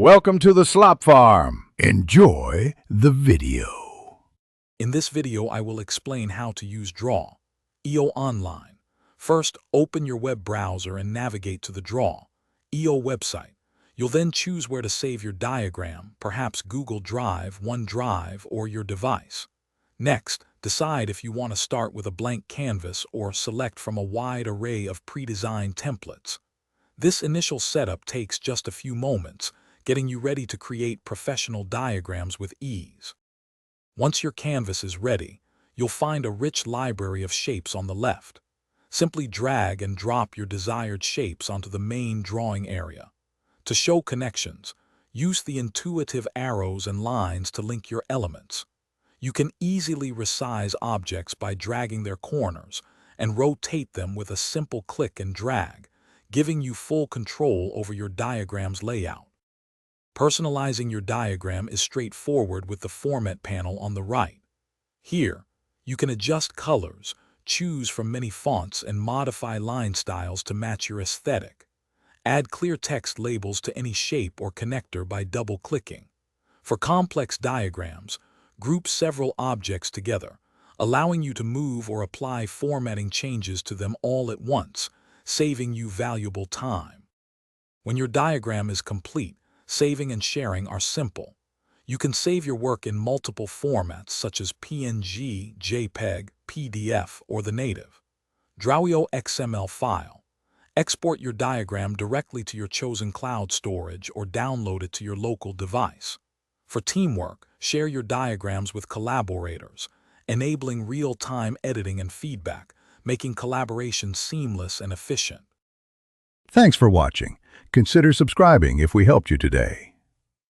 Welcome to the Slop Farm. Enjoy the video. In this video, I will explain how to use Draw EO Online. First, open your web browser and navigate to the Draw EO website. You'll then choose where to save your diagram, perhaps Google Drive, OneDrive, or your device. Next, decide if you want to start with a blank canvas or select from a wide array of pre-designed templates. This initial setup takes just a few moments, getting you ready to create professional diagrams with ease. Once your canvas is ready, you'll find a rich library of shapes on the left. Simply drag and drop your desired shapes onto the main drawing area. To show connections, use the intuitive arrows and lines to link your elements. You can easily resize objects by dragging their corners and rotate them with a simple click and drag, giving you full control over your diagram's layout. Personalizing your diagram is straightforward with the Format panel on the right. Here, you can adjust colors, choose from many fonts, and modify line styles to match your aesthetic. Add clear text labels to any shape or connector by double-clicking. For complex diagrams, group several objects together, allowing you to move or apply formatting changes to them all at once, saving you valuable time. When your diagram is complete, saving and sharing are simple. You can save your work in multiple formats such as PNG, JPEG, PDF, or the native Drawio XML file. Export your diagram directly to your chosen cloud storage or download it to your local device. For teamwork, share your diagrams with collaborators, enabling real-time editing and feedback, making collaboration seamless and efficient. Thanks for watching. Consider subscribing if we helped you today.